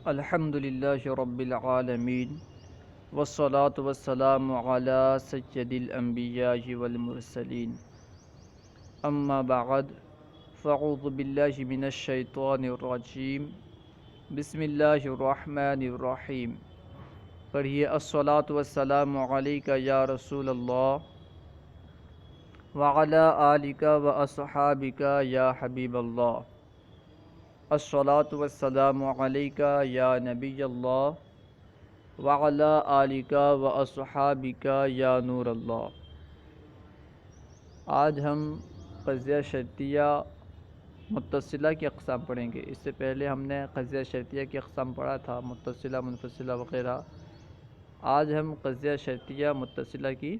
الحمدللہ رب العالمین والصلاة والسلام علی سید الانبیاء والمرسلین اما بعد فاعوذ باللہ من الشیطان الرجیم بسم اللہ الرحمن الرحیم۔ پڑھیے الصلاة والسلام علیک یا رسول اللہ وعلی آلک و اصحابک یا حبیب اللہ۔ الصلاة والسلام علیک یا نبی اللہ وعلی آلک و اصحابک یا نور اللہ۔ آج ہم قضیہ شرطیہ متصلہ کی اقسام پڑھیں گے۔ اس سے پہلے ہم نے قضیہ شرطیہ کی اقسام پڑھا تھا، متصلہ، منفصلہ وغیرہ۔ آج ہم قضیہ شرطیہ متصلہ کی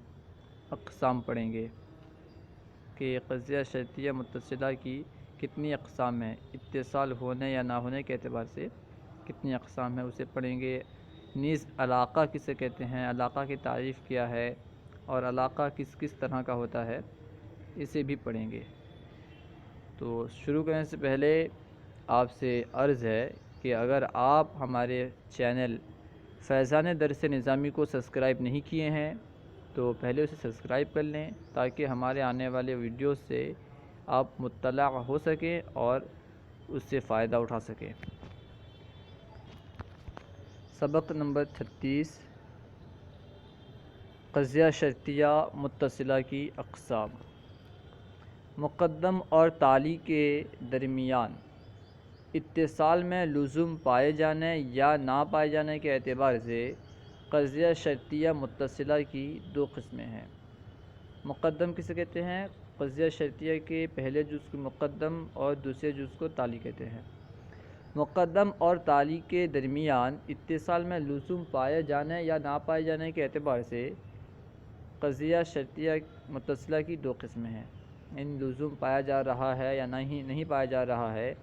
اقسام پڑھیں گے کہ قضیہ شرطیہ متصلہ کی کتنی اقسام ہیں، اتصال ہونے یا نہ ہونے کے اعتبار سے کتنی اقسام ہیں اسے پڑھیں گے۔ نیز علاقہ کسے کہتے ہیں، علاقہ کی تعریف کیا ہے، اور علاقہ کس کس طرح کا ہوتا ہے، اسے بھی پڑھیں گے۔ تو شروع کرنے سے پہلے آپ سے عرض ہے کہ اگر آپ ہمارے چینل فیضان درس نظامی کو سبسکرائب نہیں کیے ہیں تو پہلے اسے سبسکرائب کر لیں تاکہ ہمارے آنے والے ویڈیوز سے آپ مطلع ہو سکیں اور اس سے فائدہ اٹھا سکیں۔ سبق نمبر 36، قضیہ شرطیہ متصلہ کی اقسام۔ مقدم اور تالی کے درمیان اتصال میں لزوم پائے جانے یا نہ پائے جانے کے اعتبار سے قضیہ شرطیہ متصلہ کی دو قسمیں ہیں۔ مقدم کسے کہتے ہیں؟ قضیہ شرطیہ کے پہلے جز کو مقدم اور دوسرے جز کو تالی کہتے ہیں۔ مقدم اور تالی کے درمیان اتصال میں لزوم پائے جانے یا نہ پائے جانے کے اعتبار سے قضیہ شرطیہ متصلہ کی دو قسمیں ہیں۔ ان لزوم پایا جا رہا ہے یا نہیں پایا جا رہا ہے،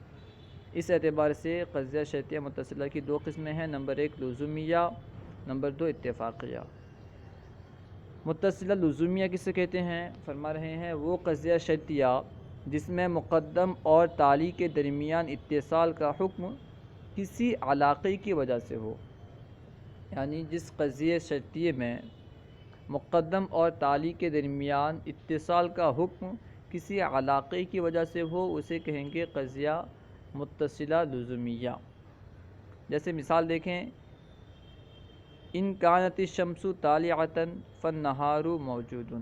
اس اعتبار سے قضیہ شرطیہ متصلہ کی دو قسمیں ہیں۔ Number 1 لزومیہ، number 2 اتفاقیہ۔ متصلہ لزومیہ کسے کہتے ہیں؟ فرما رہے ہیں وہ قضیہ شرطیہ جس میں مقدم اور تالی کے درمیان اتصال کا حکم کسی علاقے کی وجہ سے ہو، یعنی جس قضیہ شرطیے میں مقدم اور تالی کے درمیان اتصال کا حکم کسی علاقے کی وجہ سے ہو، اسے کہیں گے قضیہ متصلہ لزومیہ۔ جیسے مثال دیکھیں، ان کانت الشمس طالعۃ فالنہار موجود،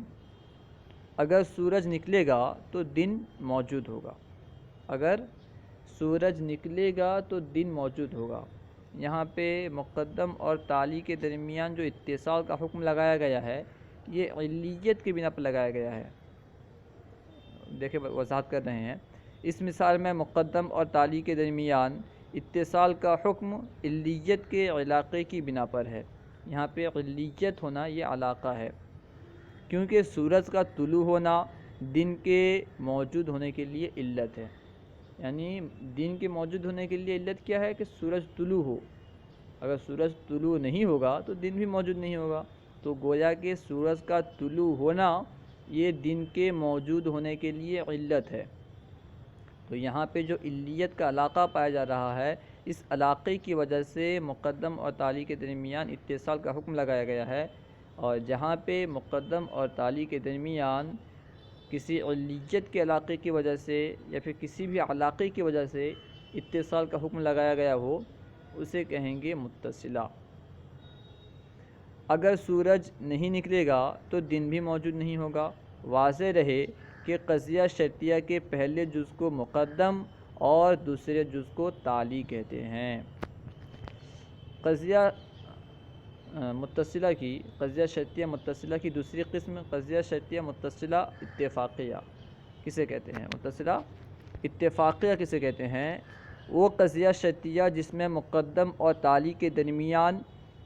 اگر سورج نکلے گا تو دن موجود ہوگا، اگر سورج نکلے گا تو دن موجود ہوگا۔ یہاں پہ مقدم اور تالی کے درمیان جو اتصال کا حکم لگایا گیا ہے یہ علیت کی بنا پر لگایا گیا ہے۔ دیکھیں وضاحت کر رہے ہیں، اس مثال میں مقدم اور تالی کے درمیان اتصال کا حکم علیت کے علاقے کی بنا پر ہے۔ یہاں پہ علیت ہونا یہ علاقہ ہے، کیونکہ سورج کا طلوع ہونا دن کے موجود ہونے کے لیے علت ہے۔ یعنی دن کے موجود ہونے کے لیے علت کیا ہے کہ سورج طلوع ہو، اگر سورج طلوع نہیں ہوگا تو دن بھی موجود نہیں ہوگا۔ تو گویا کہ سورج کا طلوع ہونا یہ دن کے موجود ہونے کے لیے علت ہے۔ تو یہاں پہ جو علیت کا علاقہ پایا جا رہا ہے، اس علاقے کی وجہ سے مقدم اور تالی کے درمیان اتصال کا حکم لگایا گیا ہے، اور جہاں پہ مقدم اور تالی کے درمیان کسی علیت کے علاقے کی وجہ سے یا پھر کسی بھی علاقے کی وجہ سے اتصال کا حکم لگایا گیا ہو، اسے کہیں گے متصلہ۔ اگر سورج نہیں نکلے گا تو دن بھی موجود نہیں ہوگا۔ واضح رہے کہ قضیہ شرطیہ کے پہلے جز کو مقدم اور دوسرے جز کو تالی کہتے ہیں۔ قضیہ شرطیہ متصلہ کی دوسری قسم قضیہ شرطیہ متصلہ اتفاقیہ کسے کہتے ہیں؟ متصلہ اتفاقیہ کسے کہتے ہیں؟ وہ قضیہ شرطیہ جس میں مقدم اور تالی کے درمیان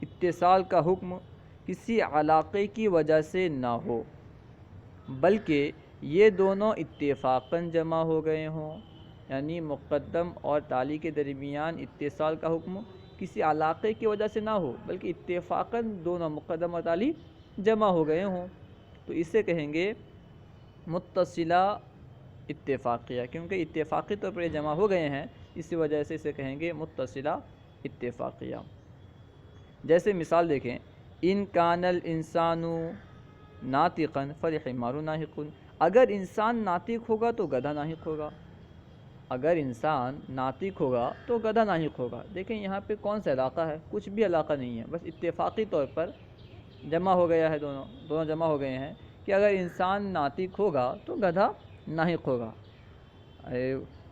اتصال کا حکم کسی علاقے کی وجہ سے نہ ہو بلکہ یہ دونوں اتفاقاً جمع ہو گئے ہوں۔ یعنی مقدم اور تالی کے درمیان اتصال کا حکم کسی علاقے کی وجہ سے نہ ہو بلکہ اتفاقاً دونوں مقدم اور تالی جمع ہو گئے ہوں، تو اسے کہیں گے متصلہ اتفاقیہ، کیونکہ اتفاقی طور پر یہ جمع ہو گئے ہیں، اسی وجہ سے اسے کہیں گے متصلہ اتفاقیہ۔ جیسے مثال دیکھیں، ان کان الانسان ناطقا فالحمار ناطق، اگر انسان ناطق ہوگا تو گدھا ناطق ہوگا، اگر انسان ناطق ہوگا تو گدھا ناطق ہوگا۔ دیکھیں یہاں پہ کون سا علاقہ ہے، کچھ بھی علاقہ نہیں ہے، بس اتفاقی طور پر جمع ہو گیا ہے، دونوں جمع ہو گئے ہیں کہ اگر انسان ناطق ہوگا تو گدھا ناطق ہوگا۔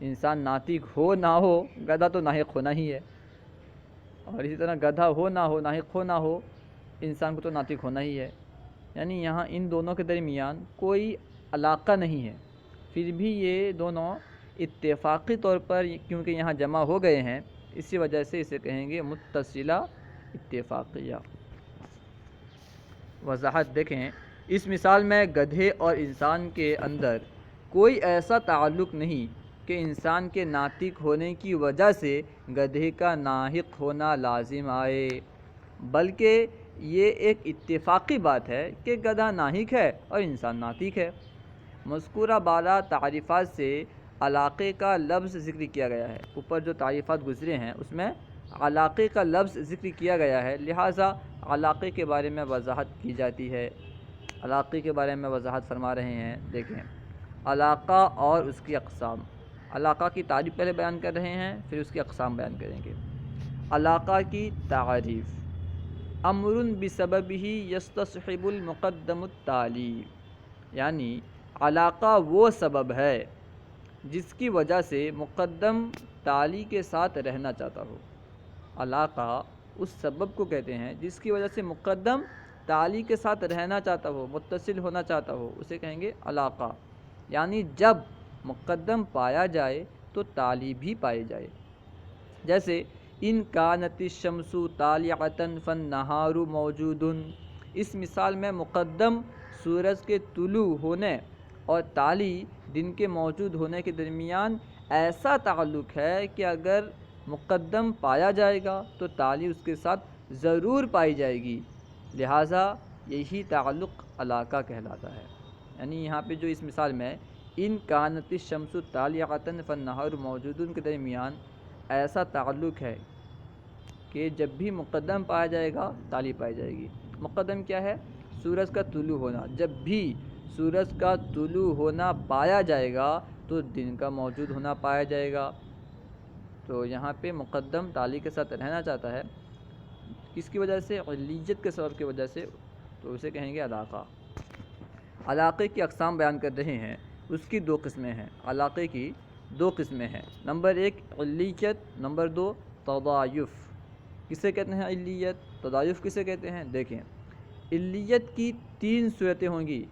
انسان ناطق ہو نہ ہو، گدھا تو ناطق ہونا ہی ہے، اور اسی طرح گدھا ہو نہ ہو، ناطق ہو نہ ہو، انسان کو تو ناطق ہونا ہی ہے۔ یعنی یہاں ان دونوں کے درمیان کوئی علاقہ نہیں ہے، پھر بھی یہ دونوں اتفاقی طور پر کیونکہ یہاں جمع ہو گئے ہیں، اسی وجہ سے اسے کہیں گے متصلہ اتفاقیہ۔ وضاحت دیکھیں، اس مثال میں گدھے اور انسان کے اندر کوئی ایسا تعلق نہیں کہ انسان کے ناطق ہونے کی وجہ سے گدھے کا ناحق ہونا لازم آئے، بلکہ یہ ایک اتفاقی بات ہے کہ گدھا ناحق ہے اور انسان ناطق ہے۔ مذکورہ بالا تعریفات سے علاقے کا لفظ ذکر کیا گیا ہے، اوپر جو تعریفات گزرے ہیں اس میں علاقے کا لفظ ذکر کیا گیا ہے، لہٰذا علاقے کے بارے میں وضاحت کی جاتی ہے۔ علاقے کے بارے میں وضاحت فرما رہے ہیں، دیکھیں علاقہ اور اس کی اقسام۔ علاقہ کی تعریف پہلے بیان کر رہے ہیں، پھر اس کی اقسام بیان کریں گے۔ علاقہ کی تعریف، امر بسببہ یستصحب المقدم التالی، یعنی علاقہ وہ سبب ہے جس کی وجہ سے مقدم تالی کے ساتھ رہنا چاہتا ہو۔ علاقہ اس سبب کو کہتے ہیں جس کی وجہ سے مقدم تالی کے ساتھ رہنا چاہتا ہو، متصل ہونا چاہتا ہو، اسے کہیں گے علاقہ۔ یعنی جب مقدم پایا جائے تو تالی بھی پائی جائے۔ جیسے ان کانت الشمس طالعۃ فالنہار موجود، اس مثال میں مقدم سورج کے طلوع ہونے اور تالی دن کے موجود ہونے کے درمیان ایسا تعلق ہے کہ اگر مقدم پایا جائے گا تو تالی اس کے ساتھ ضرور پائی جائے گی، لہٰذا یہی تعلق علاقہ کہلاتا ہے۔ یعنی یہاں پہ جو اس مثال میں ان کانت الشمس طالعۃ فالنہار موجود کے درمیان ایسا تعلق ہے کہ جب بھی مقدم پایا جائے گا تالی پائی جائے گی۔ مقدم کیا ہے؟ سورج کا طلوع ہونا، جب بھی سورج کا طلوع ہونا پایا جائے گا تو دن کا موجود ہونا پایا جائے گا۔ تو یہاں پہ مقدم تالی کے ساتھ رہنا چاہتا ہے، کس کی وجہ سے؟ علیت کے سبب کی وجہ سے، تو اسے کہیں گے علاقہ۔ علاقے کی اقسام بیان کر رہے ہیں، اس کی دو قسمیں ہیں۔ علاقے کی دو قسمیں ہیں، نمبر ایک علیت، نمبر دو تضایف۔ کسے کہتے ہیں علیت؟ تضایف کسے کہتے ہیں؟ دیکھیں علیت کی تین صورتیں ہوں گی۔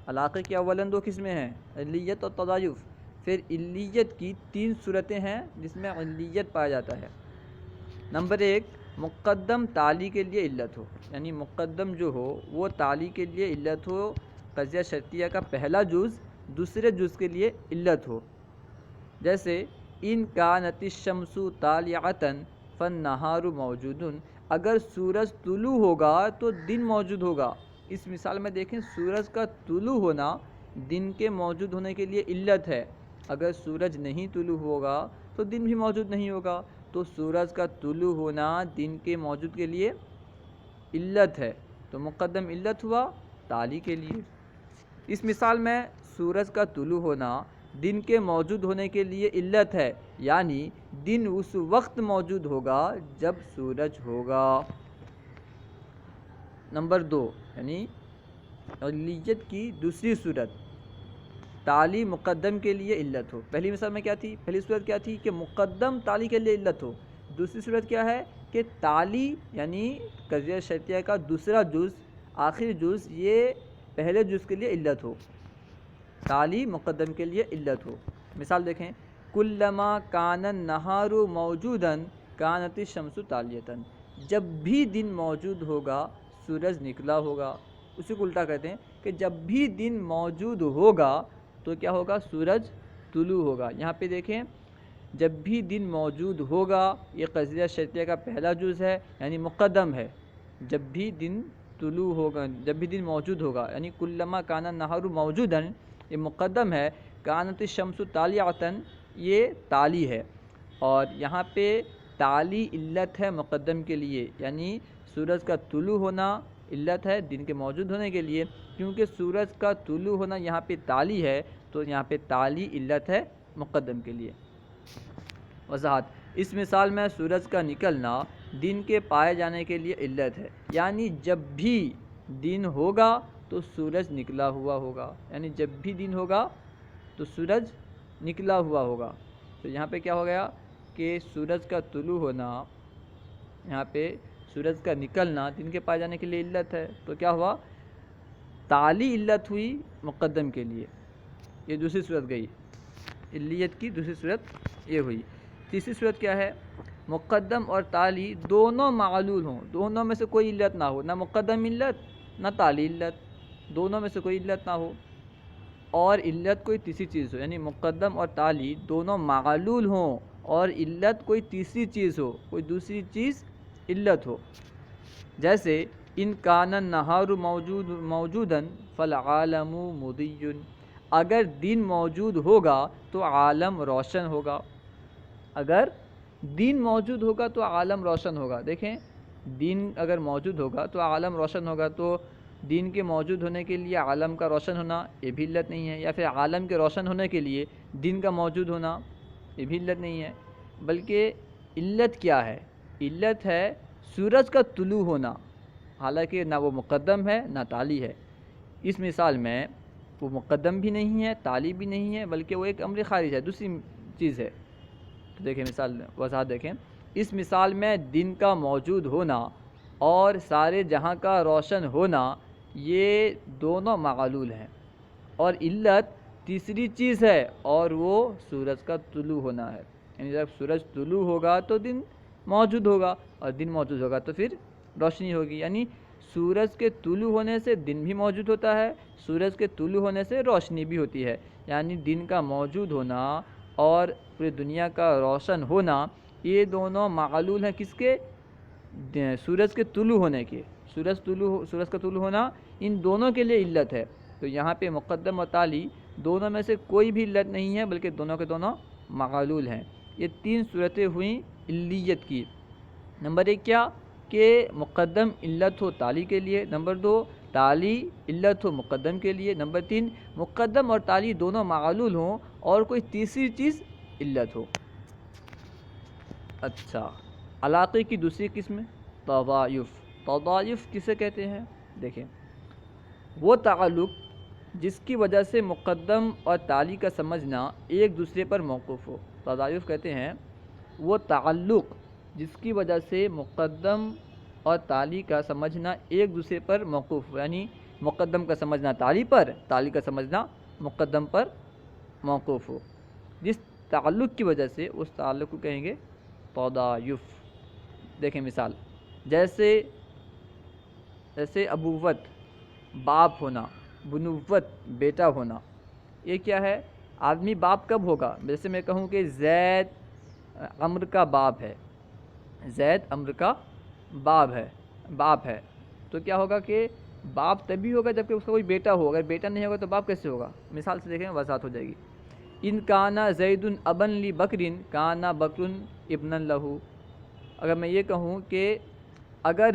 علاقے کی اولاً دو قسمیں ہیں، علیت اور تضایف، پھر علیت کی تین صورتیں ہیں جس میں علیت پایا جاتا ہے۔ نمبر ایک، مقدم تالی کے لیے علت ہو، یعنی مقدم جو ہو وہ تالی کے لیے علت ہو، قضیہ شرطیہ کا پہلا جز دوسرے جز کے لیے علت ہو۔ جیسے ان کانت الشمس طالعۃ فالنہار موجود، اگر سورج طلوع ہوگا تو دن موجود ہوگا۔ اس مثال میں دیکھیں سورج کا طلوع ہونا دن کے موجود ہونے کے لیے علت ہے، اگر سورج نہیں طلوع ہوگا تو دن بھی موجود نہیں ہوگا، تو سورج کا طلوع ہونا دن کے موجود کے لیے علت ہے، تو مقدم علت ہوا تالی کے لیے۔ اس مثال میں سورج کا طلوع ہونا دن کے موجود ہونے کے لیے علت ہے، یعنی دن اس وقت موجود ہوگا جب سورج ہوگا۔ نمبر دو، یعنی علیت کی دوسری صورت، تالی مقدم کے لیے علت ہو۔ پہلی مثال میں کیا تھی؟ پہلی صورت کیا تھی؟ کہ مقدم تالی کے لیے علت ہو۔ دوسری صورت کیا ہے؟ کہ تالی یعنی قضیہ شرطیہ کا دوسرا جز، آخری جز، یہ پہلے جز کے لیے علت ہو، تالی مقدم کے لیے علت ہو۔ مثال دیکھیں، کلما کان النہار موجودا کانت الشمس طالیۃ، جب بھی دن موجود ہوگا سورج نکلا ہوگا۔ اسی کو الٹا کہتے ہیں کہ جب بھی دن موجود ہوگا تو کیا ہوگا؟ سورج طلوع ہوگا۔ یہاں پہ دیکھیں جب بھی دن موجود ہوگا، یہ قضیہ شرطیہ کا پہلا جز ہے، یعنی مقدم ہے۔ جب بھی دن طلوع ہوگا، جب بھی دن موجود ہوگا، یعنی کلما کان النہار موجودا یہ مقدم ہے، کانت الشمس طالیعۃ یہ تالی ہے، اور یہاں پہ تالی علت ہے مقدم کے لیے، یعنی سورج کا طلوع ہونا علت ہے دن کے موجود ہونے کے لیے، کیونکہ سورج کا طلوع ہونا یہاں پہ تالی ہے تو یہاں پہ تالی علت ہے مقدم کے لیے۔ وضاحت: اس مثال میں سورج کا نکلنا دن کے پائے جانے کے لیے علت ہے، یعنی جب بھی دن ہوگا تو سورج نکلا ہوا ہوگا، یعنی جب بھی دن ہوگا تو سورج نکلا ہوا ہوگا۔ تو یہاں پہ کیا ہو گیا کہ سورج کا طلوع ہونا، یہاں پہ سورج کا نکلنا دن کے پائے جانے کے لیے علت ہے، تو کیا ہوا، تالی علت ہوئی مقدم کے لیے۔ یہ دوسری صورت گئی، علیت کی دوسری صورت یہ ہوئی۔ تیسری صورت کیا ہے، مقدم اور تالی دونوں معلول ہوں، دونوں میں سے کوئی علت نہ ہو، نہ مقدم علت نہ تالی علت، دونوں میں سے کوئی علت نہ ہو، اور علت کوئی تیسری چیز ہو، یعنی مقدم اور تالی دونوں معلول ہوں اور علت کوئی تیسری چیز ہو، کوئی دوسری چیز علت ہو۔ جیسے ان کان النہار موجودا فالعالم مضی، اگر دن موجود ہوگا تو عالم روشن ہوگا، اگر دن موجود ہوگا تو عالم روشن ہوگا۔ دیکھیں، دن اگر موجود ہوگا تو عالم روشن ہوگا، تو دن کے موجود ہونے کے لیے عالم کا روشن ہونا یہ بھی علت نہیں ہے، یا پھر عالم کے روشن ہونے کے لیے دن کا موجود ہونا یہ بھی علت نہیں ہے، بلکہ علت کیا ہے، علت ہے سورج کا طلوع ہونا، حالانکہ نہ وہ مقدم ہے نہ تالی ہے۔ اس مثال میں وہ مقدم بھی نہیں ہے، تالی بھی نہیں ہے، بلکہ وہ ایک امر خارج ہے، دوسری چیز ہے۔ تو دیکھیں مثال وضاحت دیکھیں، اس مثال میں دن کا موجود ہونا اور سارے جہاں کا روشن ہونا یہ دونوں معلول ہیں، اور علت تیسری چیز ہے اور وہ سورج کا طلوع ہونا ہے، یعنی جب سورج طلوع ہوگا تو دن موجود ہوگا، اور دن موجود ہوگا تو پھر روشنی ہوگی، یعنی سورج کے طلوع ہونے سے دن بھی موجود ہوتا ہے، سورج کے طلوع ہونے سے روشنی بھی ہوتی ہے، یعنی دن کا موجود ہونا اور پوری دنیا کا روشن ہونا یہ دونوں معلول ہیں کس کے، سورج کے طلوع ہونے کے۔ سورج کا طلوع ہونا ان دونوں کے لیے علت ہے، تو یہاں پہ مقدم و تالی دونوں میں سے کوئی بھی علت نہیں ہے، بلکہ دونوں کے دونوں معلول ہیں۔ یہ تین صورتیں ہوئیں علیت کی۔ نمبر ایک کیا کہ مقدم علت ہو تالی کے لیے، نمبر دو تالی علت ہو مقدم کے لیے، نمبر تین مقدم اور تالی دونوں معلول ہوں اور کوئی تیسری چیز علت ہو۔ اچھا، علاقے کی دوسری قسم تضائف۔ تضائف کسے کہتے ہیں؟ دیکھیں، وہ تعلق جس کی وجہ سے مقدم اور تالی کا سمجھنا ایک دوسرے پر موقوف ہو۔ تضائف کہتے ہیں وہ تعلق جس کی وجہ سے مقدم اور تالی کا سمجھنا ایک دوسرے پر موقوف ہو، یعنی مقدم کا سمجھنا تالی پر، تالی کا سمجھنا مقدم پر موقوف ہو، جس تعلق کی وجہ سے اس تعلق کو کہیں گے تضائف۔ دیکھیں مثال، جیسے ابوت باپ ہونا، بنوت بیٹا ہونا، یہ کیا ہے، آدمی باپ کب ہوگا، جیسے میں کہوں کہ زید عمرو کا باپ ہے، زید عمرو کا باپ ہے، تو کیا ہوگا کہ باپ تبھی ہوگا جب کہ اس کا کوئی بیٹا ہو، اگر بیٹا نہیں ہوگا تو باپ کیسے ہوگا؟ مثال سے دیکھیں وضاحت ہو جائے گی۔ ان کانا زید ابن لی بکرن کانا بکر ابنا لہو، اگر میں یہ کہوں کہ اگر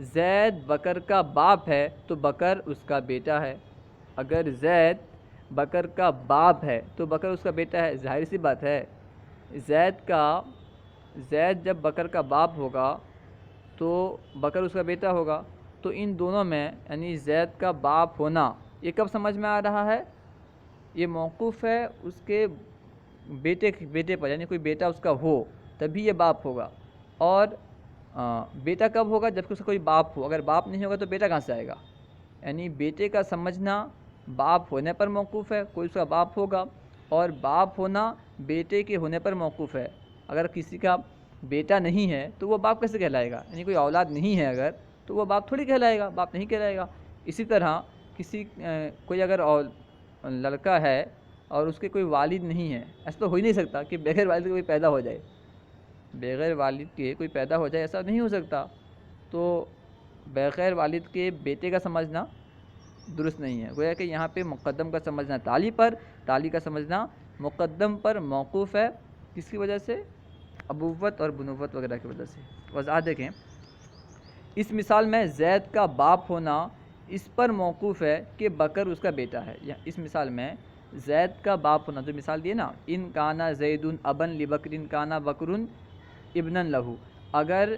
زید بکر کا باپ ہے تو بکر اس کا بیٹا ہے، اگر زید بکر کا باپ ہے تو بکر اس کا بیٹا ہے، ظاہر سی بات ہے، زید جب بکر کا باپ ہوگا تو بکر اس کا بیٹا ہوگا، تو ان دونوں میں یعنی زید کا باپ ہونا یہ کب سمجھ میں آ رہا ہے، یہ موقوف ہے اس کے بیٹے پر، یعنی کوئی بیٹا اس کا ہو تبھی یہ باپ ہوگا، اور بیٹا کب ہوگا جب کہ اس کا کوئی باپ ہو، اگر باپ نہیں ہوگا تو بیٹا کہاں سے آئے گا، یعنی بیٹے کا سمجھنا باپ ہونے پر موقوف ہے، کوئی اس کا باپ ہوگا، اور باپ ہونا بیٹے کے ہونے پر موقوف ہے، اگر کسی کا بیٹا نہیں ہے تو وہ باپ کیسے کہلائے گا، یعنی کوئی اولاد نہیں ہے اگر تو وہ باپ تھوڑی کہلائے گا، باپ نہیں کہلائے گا۔ اسی طرح کوئی اگر لڑکا ہے اور اس کے کوئی والد نہیں ہے، ایسا تو ہو ہی نہیں سکتا کہ بغیر والد کے کوئی پیدا ہو جائے، بغیر والد کے کوئی پیدا ہو جائے، ایسا نہیں ہو سکتا، تو بغیر والد کے بیٹے کا سمجھنا درست نہیں ہے، گویا کہ یہاں پہ مقدم کا سمجھنا تالی پر، تالی کا سمجھنا مقدم پر موقوف ہے، کس کی وجہ سے، ابوت اور بنوت وغیرہ کی وجہ سے۔ وضاحت دیکھیں، اس مثال میں زید کا باپ ہونا اس پر موقوف ہے کہ بکر اس کا بیٹا ہے۔ یا اس مثال میں زید کا باپ ہونا، جو مثال دی نا، ان کانا زید ابن لبکر کانا بکر ابنا لہو، اگر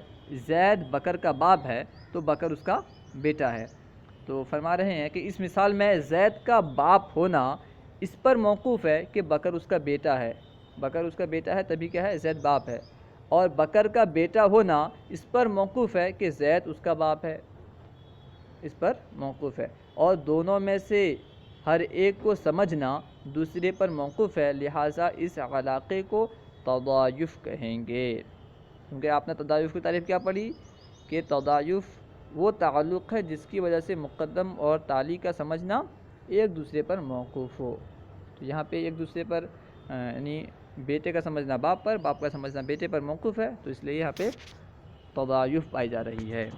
زید بکر کا باپ ہے تو بکر اس کا بیٹا ہے۔ تو فرما رہے ہیں کہ اس مثال میں زید کا باپ ہونا اس پر موقوف ہے کہ بکر اس کا بیٹا ہے۔ بکر اس کا بیٹا ہے تبھی کیا ہے، زید باپ ہے، اور بکر کا بیٹا ہونا اس پر موقوف ہے کہ زید اس کا باپ ہے، اس پر موقوف ہے، اور دونوں میں سے ہر ایک کو سمجھنا دوسرے پر موقوف ہے، لہٰذا اس علاقے کو تضایف کہیں گے۔ کیونکہ آپ نے تضایف کی تعریف کیا پڑھی کہ تضایف وہ تعلق ہے جس کی وجہ سے مقدم اور تالی کا سمجھنا ایک دوسرے پر موقوف ہو۔ تو یہاں پہ ایک دوسرے پر یعنی بیٹے کا سمجھنا باپ پر، باپ کا سمجھنا بیٹے پر موقوف ہے، تو اس لیے یہاں پہ تضایف پائی جا رہی ہے۔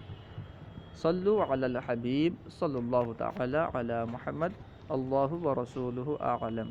صلو علی الحبیب صلی اللہ تعالی علی محمد، اللہ و رسولہ اعلم۔